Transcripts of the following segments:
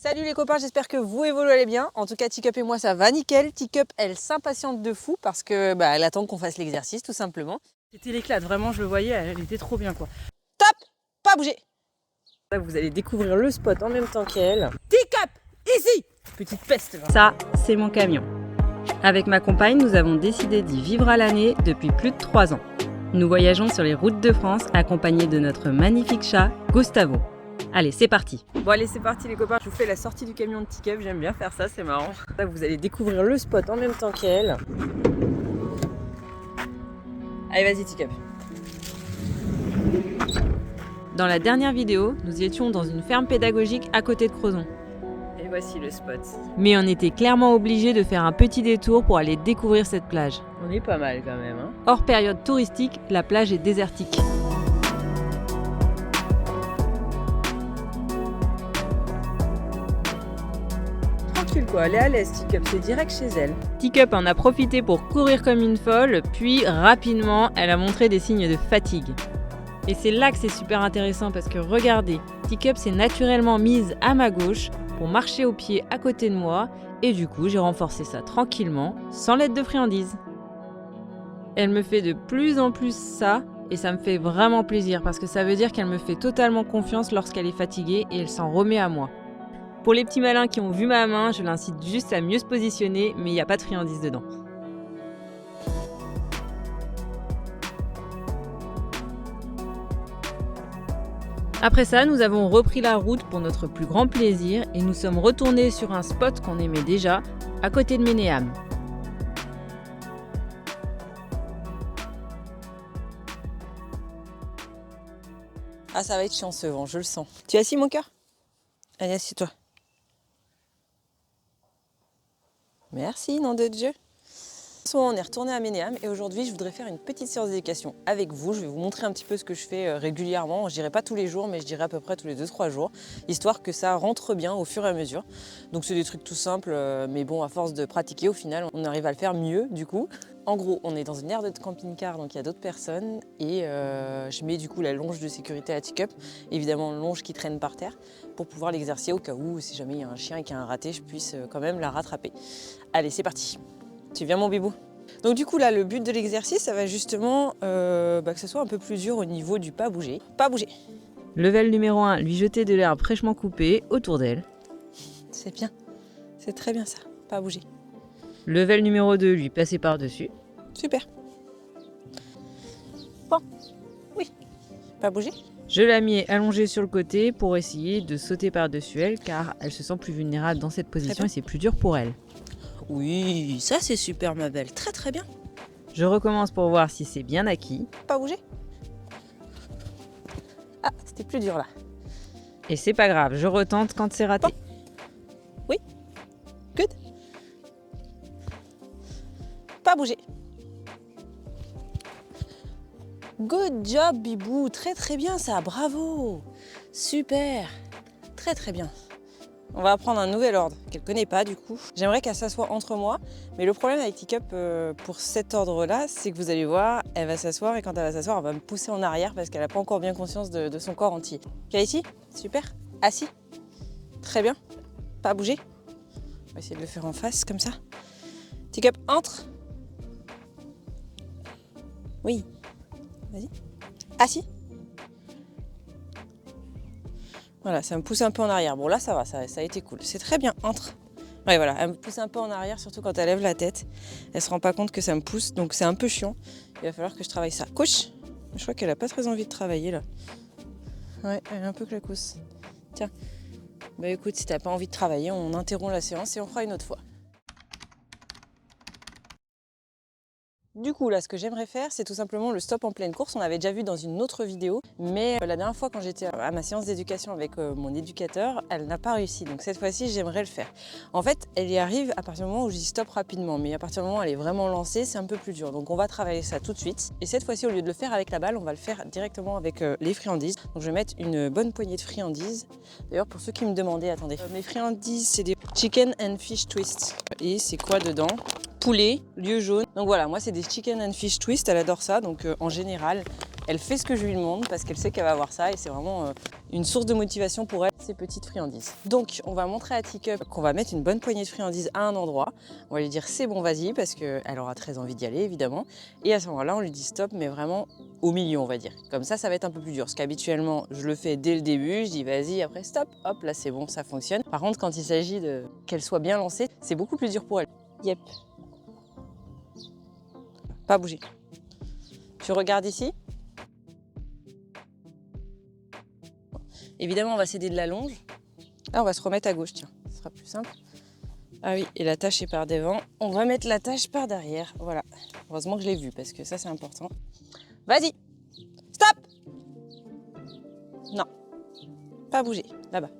Salut les copains, j'espère que vous et vous allez bien. En tout cas, Teacup et moi, ça va nickel. Teacup, elle s'impatiente de fou parce que elle attend qu'on fasse l'exercice, tout simplement. C'était l'éclate, vraiment, je le voyais, elle était trop bien, quoi. Top, pas bouger. Là, vous allez découvrir le spot en même temps qu'elle. Teacup, ici. Petite peste. Ça, c'est mon camion. Avec ma compagne, nous avons décidé d'y vivre à l'année depuis plus de 3 ans. Nous voyageons sur les routes de France accompagnés de notre magnifique chat, Gustavo. Allez, c'est parti. Bon allez, c'est parti les copains, je vous fais la sortie du camion de Teacup, j'aime bien faire ça, c'est marrant. Là, vous allez découvrir le spot en même temps qu'elle. Allez, vas-y Teacup. Dans la dernière vidéo, nous étions dans une ferme pédagogique à côté de Crozon. Et voici le spot. Mais on était clairement obligés de faire un petit détour pour aller découvrir cette plage. On est pas mal quand même, hein. Hors période touristique, la plage est désertique. Tranquille quoi, elle est à l'aise Teacup, c'est direct chez elle. Teacup en a profité pour courir comme une folle, puis rapidement, elle a montré des signes de fatigue. Et c'est là que c'est super intéressant parce que regardez, Teacup s'est naturellement mise à ma gauche pour marcher au pied à côté de moi et du coup j'ai renforcé ça tranquillement, sans l'aide de friandises. Elle me fait de plus en plus ça et ça me fait vraiment plaisir parce que ça veut dire qu'elle me fait totalement confiance lorsqu'elle est fatiguée et elle s'en remet à moi. Pour les petits malins qui ont vu ma main, je l'incite juste à mieux se positionner mais il n'y a pas de friandises dedans. Après ça, nous avons repris la route pour notre plus grand plaisir et nous sommes retournés sur un spot qu'on aimait déjà, à côté de Ménéam. Ah, ça va être chiant ce vent, je le sens. Tu es assis mon cœur? Allez, assieds-toi. Merci, nom de Dieu. On est retourné à Ménéam et aujourd'hui je voudrais faire une petite séance d'éducation avec vous. Je vais vous montrer un petit peu ce que je fais régulièrement. Je dirais pas tous les jours mais je dirais à peu près tous les 2-3 jours, histoire que ça rentre bien au fur et à mesure. Donc c'est des trucs tout simples mais bon, à force de pratiquer au final on arrive à le faire mieux du coup. En gros, on est dans une aire de camping-car, donc il y a d'autres personnes et je mets du coup la longe de sécurité à Teacup, évidemment longe qui traîne par terre, pour pouvoir l'exercer au cas où, si jamais il y a un chien et qu'il y a un raté, je puisse quand même la rattraper. Allez, c'est parti. Tu viens mon bibou? Donc du coup là, le but de l'exercice, ça va justement que ce soit un peu plus dur au niveau du pas bouger. Pas bouger. Level numéro 1, lui jeter de l'herbe fraîchement coupée autour d'elle. C'est bien, c'est très bien ça, pas bouger. Level numéro 2, lui passer par-dessus. Super. Bon, oui, pas bouger. Je la mis allongée sur le côté pour essayer de sauter par-dessus elle car elle se sent plus vulnérable dans cette position et c'est plus dur pour elle. Oui, ça c'est super ma belle, très très bien. Je recommence pour voir si c'est bien acquis. Pas bouger. Ah, c'était plus dur là. Et c'est pas grave, je retente quand c'est raté. Oui, good. Pas bouger. Good job Bibou, très très bien ça, bravo. Super, très très bien. On va apprendre un nouvel ordre qu'elle ne connaît pas du coup. J'aimerais qu'elle s'assoie entre moi, mais le problème avec Teacup pour cet ordre-là, c'est que vous allez voir, elle va s'asseoir et quand elle va s'asseoir, elle va me pousser en arrière parce qu'elle n'a pas encore bien conscience de son corps entier. Viens ici, super, assis, très bien, pas bouger. On va essayer de le faire en face comme ça. Teacup, entre. Oui, vas-y, assis. Voilà, ça me pousse un peu en arrière. Bon là ça va, ça a été cool. C'est très bien, entre. Ouais voilà, elle me pousse un peu en arrière, surtout quand elle lève la tête. Elle se rend pas compte que ça me pousse, donc c'est un peu chiant. Il va falloir que je travaille ça. Couche. Je crois qu'elle a pas très envie de travailler là. Ouais, elle est un peu clacousse. Tiens. Bah écoute, si t'as pas envie de travailler, on interrompt la séance et on fera une autre fois. Du coup, là, ce que j'aimerais faire, c'est tout simplement le stop en pleine course. On avait déjà vu dans une autre vidéo, mais la dernière fois, quand j'étais à ma séance d'éducation avec mon éducateur, elle n'a pas réussi. Donc cette fois-ci, j'aimerais le faire. En fait, elle y arrive à partir du moment où je dis stop rapidement, mais à partir du moment où elle est vraiment lancée, c'est un peu plus dur. Donc on va travailler ça tout de suite. Et cette fois-ci, au lieu de le faire avec la balle, on va le faire directement avec les friandises. Donc je vais mettre une bonne poignée de friandises. D'ailleurs, pour ceux qui me demandaient, attendez, mes friandises, c'est des chicken and fish twist. Et c'est quoi dedans? Poulet, lieu jaune. Donc voilà, moi c'est des chicken and fish twist, elle adore ça. Donc en général, Elle fait ce que je lui demande parce qu'elle sait qu'elle va avoir ça et c'est vraiment une source de motivation pour elle, ces petites friandises. Donc on va montrer à Teacup qu'on va mettre une bonne poignée de friandises à un endroit. On va lui dire c'est bon, vas-y, parce qu'elle aura très envie d'y aller évidemment. Et à ce moment-là, on lui dit stop, mais vraiment au milieu, on va dire. Comme ça va être un peu plus dur. Parce qu'habituellement, je le fais dès le début, je dis vas-y, après stop, hop, là c'est bon, ça fonctionne. Par contre, quand il s'agit qu'elle soit bien lancée, c'est beaucoup plus dur pour elle. Yep. Pas bouger. Tu regardes ici. Évidemment, on va s'aider de la longe. Là, on va se remettre à gauche, tiens, ce sera plus simple. Ah oui, et la tâche est par devant. On va mettre la tâche par derrière, voilà. Heureusement que je l'ai vu, parce que ça, c'est important. Vas-y, stop. Non, pas bouger, là-bas.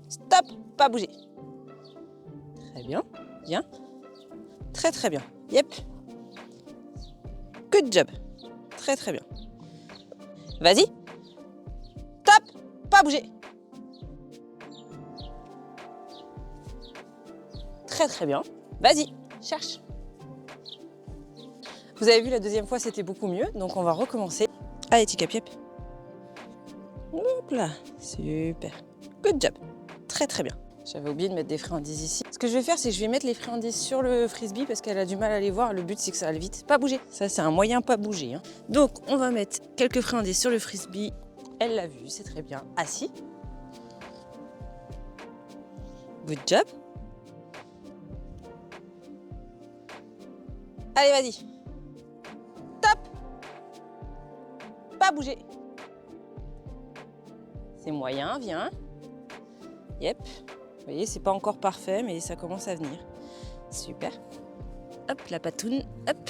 Stop, pas bouger. Très bien, bien. Très très bien, yep. Good job, très très bien. Vas-y, stop, pas bouger. Très très bien. Vas-y, cherche. Vous avez vu, la deuxième fois, c'était beaucoup mieux. Donc, on va recommencer. Allez, Teacup, yep. Hop là, super. Good job. Très très bien. J'avais oublié de mettre des friandises ici. Ce que je vais faire, c'est que je vais mettre les friandises sur le frisbee parce qu'elle a du mal à les voir. Le but, c'est que ça aille vite. Pas bouger. Ça, c'est un moyen pas bouger. Hein. Donc, on va mettre quelques friandises sur le frisbee. Elle l'a vu, c'est très bien. Assis. Good job. Allez, vas-y. Top. Pas bouger. C'est moyen, viens. Yep. Vous voyez, c'est pas encore parfait, mais ça commence à venir. Super. Hop, la patoune. Hop.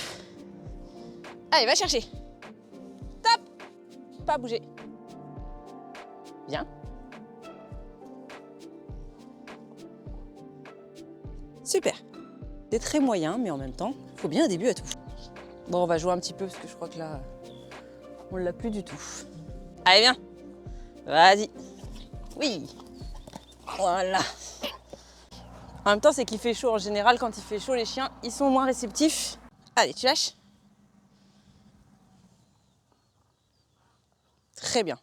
Allez, va chercher. Top. Pas bouger. Bien. Super. C'est très moyen, mais en même temps, il faut bien un début à tout. Bon, on va jouer un petit peu, parce que je crois que là, on l'a plus du tout. Allez, viens. Vas-y. Oui. Voilà. En même temps, c'est qu'il fait chaud. En général, quand il fait chaud, les chiens, ils sont moins réceptifs. Allez, tu lâches. Très bien.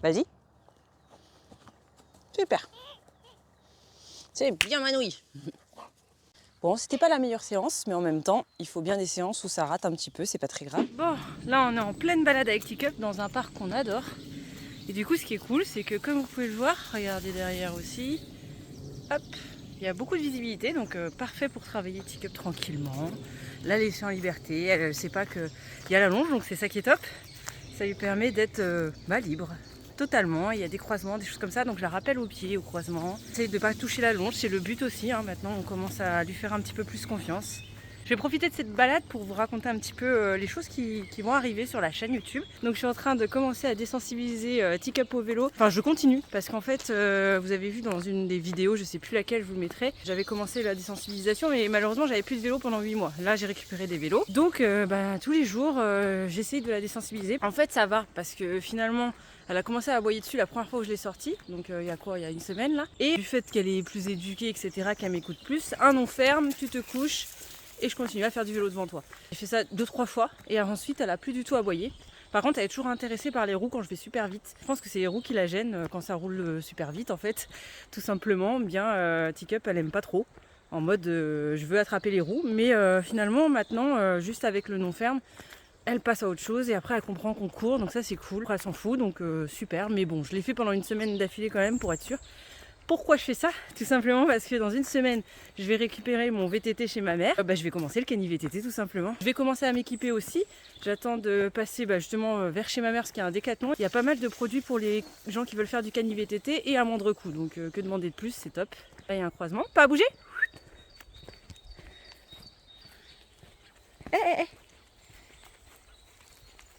Vas-y. Super. C'est bien manouille. Bon, c'était pas la meilleure séance, mais en même temps, il faut bien des séances où ça rate un petit peu, c'est pas très grave. Bon, là on est en pleine balade avec Teacup dans un parc qu'on adore. Et du coup, ce qui est cool, c'est que comme vous pouvez le voir, regardez derrière aussi, hop, il y a beaucoup de visibilité, donc parfait pour travailler Teacup tranquillement, la laisser en liberté. Elle ne sait pas qu'il y a la longe, donc c'est ça qui est top. Ça lui permet d'être libre. Totalement, il y a des croisements, des choses comme ça, donc je la rappelle au pied, au croisement. Essaye de ne pas toucher la longe, c'est le but aussi, hein. Maintenant on commence à lui faire un petit peu plus confiance. Je vais profiter de cette balade pour vous raconter un petit peu les choses qui vont arriver sur la chaîne YouTube. Donc je suis en train de commencer à désensibiliser Teacup au vélo. Enfin je continue parce qu'en fait vous avez vu dans une des vidéos, je sais plus laquelle, je vous le mettrai, j'avais commencé la désensibilisation mais malheureusement j'avais plus de vélo pendant 8 mois. Là j'ai récupéré des vélos. Donc tous les jours j'essaye de la désensibiliser. En fait ça va parce que finalement elle a commencé à aboyer dessus la première fois où je l'ai sortie, donc il y a quoi, il y a une semaine là. Et du fait qu'elle est plus éduquée, etc., qu'elle m'écoute plus, un on ferme, tu te couches et je continue à faire du vélo devant toi. J'ai fait ça 2-3 fois et ensuite elle a plus du tout aboyé. Par contre elle est toujours intéressée par les roues quand je vais super vite. Je pense que c'est les roues qui la gênent quand ça roule super vite en fait. Tout simplement, bien Teacup elle aime pas trop. En mode je veux attraper les roues, mais finalement maintenant juste avec le non ferme, elle passe à autre chose et après elle comprend qu'on court, donc ça c'est cool. Après elle s'en fout, donc super, mais bon, je l'ai fait pendant une semaine d'affilée quand même pour être sûre. Pourquoi je fais ça? Tout simplement parce que dans une semaine, je vais récupérer mon VTT chez ma mère. Je vais commencer le cani VTT tout simplement. Je vais commencer à m'équiper aussi. J'attends de passer justement vers chez ma mère parce qu'il y a un Décathlon. Il y a pas mal de produits pour les gens qui veulent faire du cani VTT et à moindre coût, donc que demander de plus, c'est top. Là il y a un croisement, pas à bouger. Hé.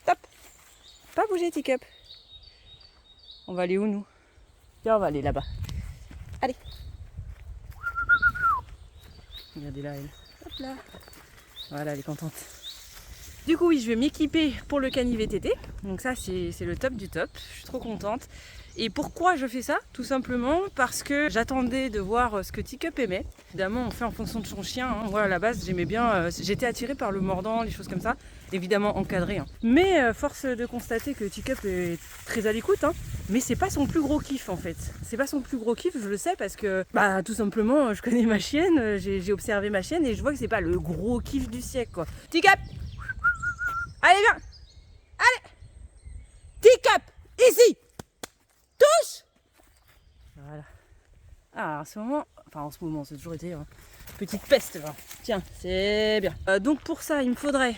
Top. Pas bouger Teacup. On va aller où nous? Tiens, on va aller là-bas. Allez. Regardez là, elle. Hop là. Voilà, elle est contente. Du coup, oui, je vais m'équiper pour le cani VTT. Donc ça, c'est le top du top. Je suis trop contente. Et pourquoi je fais ça? Tout simplement parce que j'attendais de voir ce que Teacup aimait. Évidemment, on fait en fonction de son chien. Hein. Moi, à la base, j'aimais bien... j'étais attirée par le mordant, les choses comme ça. évidemment encadré. Hein. Mais force de constater que Teacup est très à l'écoute, hein, mais c'est pas son plus gros kiff en fait. C'est pas son plus gros kiff, je le sais parce que bah tout simplement je connais ma chienne, j'ai observé ma chienne et je vois que c'est pas le gros kiff du siècle quoi. Teacup, allez viens, allez, Teacup, ici, touche. Voilà. Ah en ce moment, c'est toujours été petite peste là. Tiens, c'est bien. Donc pour ça il me faudrait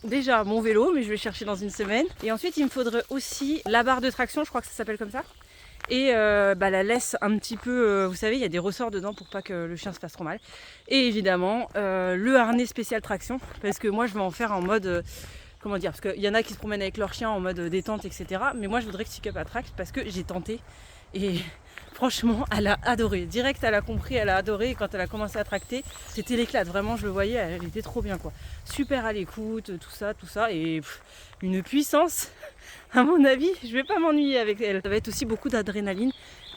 déjà mon vélo, mais je vais chercher dans une semaine. Et ensuite il me faudrait aussi la barre de traction, je crois que ça s'appelle comme ça. Et la laisse un petit peu, vous savez, il y a des ressorts dedans pour pas que le chien se fasse trop mal. Et évidemment, le harnais spécial traction, parce que moi je vais en faire en mode, comment dire, parce qu'il y en a qui se promènent avec leur chien en mode détente, etc. Mais moi je voudrais que Teacup attracte parce que j'ai tenté. Et franchement, elle a adoré. Direct, elle a compris, elle a adoré. Et quand elle a commencé à tracter, c'était l'éclate. Vraiment, je le voyais, elle était trop bien, quoi. Super à l'écoute, tout ça. Et une puissance, à mon avis, je vais pas m'ennuyer avec elle. Ça va être aussi beaucoup d'adrénaline.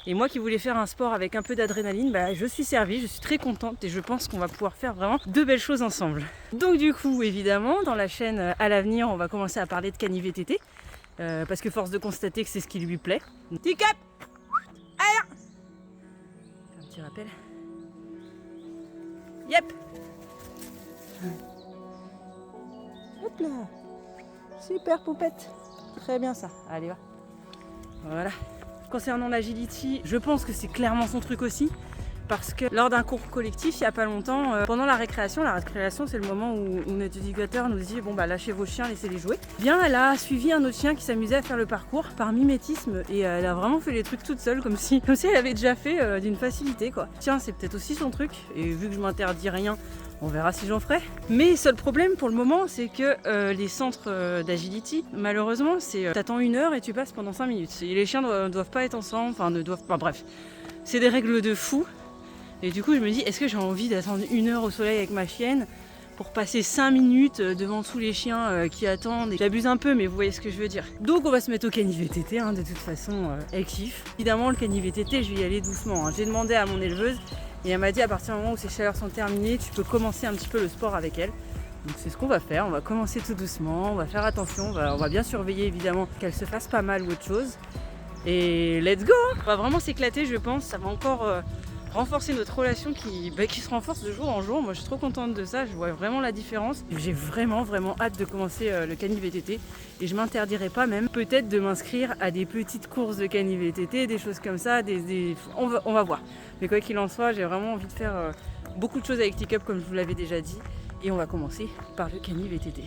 Et moi qui voulais faire un sport avec un peu d'adrénaline, je suis servie, je suis très contente et je pense qu'on va pouvoir faire vraiment de belles choses ensemble. Donc du coup, évidemment, dans la chaîne à l'avenir, on va commencer à parler de cani-VTT. Parce que force de constater que c'est ce qui lui plaît. Teacup! Un petit rappel. Yep. Hop là. Super poupette. Très bien ça. Allez va. Voilà. Concernant l'agility, je pense que c'est clairement son truc aussi. Parce que lors d'un cours collectif, il n'y a pas longtemps, pendant la récréation c'est le moment où notre éducateur nous dit bon lâchez vos chiens, laissez-les jouer. Bien, elle a suivi un autre chien qui s'amusait à faire le parcours par mimétisme et elle a vraiment fait les trucs toute seule comme si elle avait déjà fait d'une facilité quoi. Tiens, c'est peut-être aussi son truc et vu que je m'interdis rien, on verra si j'en ferai. Mais seul problème pour le moment, c'est que les centres d'agility, malheureusement, c'est t'attends 1 heure et tu passes pendant 5 minutes. Et les chiens ne doivent pas être ensemble, bref. C'est des règles de fou. Et du coup, je me dis, est-ce que j'ai envie d'attendre 1 heure au soleil avec ma chienne pour passer 5 minutes devant tous les chiens qui attendent. J'abuse un peu, mais vous voyez ce que je veux dire. Donc on va se mettre au cani-VTT, de toute façon, elle kiffe. Évidemment, le cani-VTT, je vais y aller doucement. J'ai demandé à mon éleveuse et elle m'a dit à partir du moment où ces chaleurs sont terminées, tu peux commencer un petit peu le sport avec elle. Donc c'est ce qu'on va faire, on va commencer tout doucement, on va faire attention, on va bien surveiller évidemment qu'elle se fasse pas mal ou autre chose. Et let's go! On va vraiment s'éclater, je pense, ça va encore renforcer notre relation qui se renforce de jour en jour. Moi je suis trop contente de ça, je vois vraiment la différence. J'ai vraiment hâte de commencer le cani-VTT et je m'interdirai pas même peut-être de m'inscrire à des petites courses de cani-VTT, des choses comme ça, on va voir. Mais quoi qu'il en soit, j'ai vraiment envie de faire beaucoup de choses avec Teacup comme je vous l'avais déjà dit et on va commencer par le cani-VTT.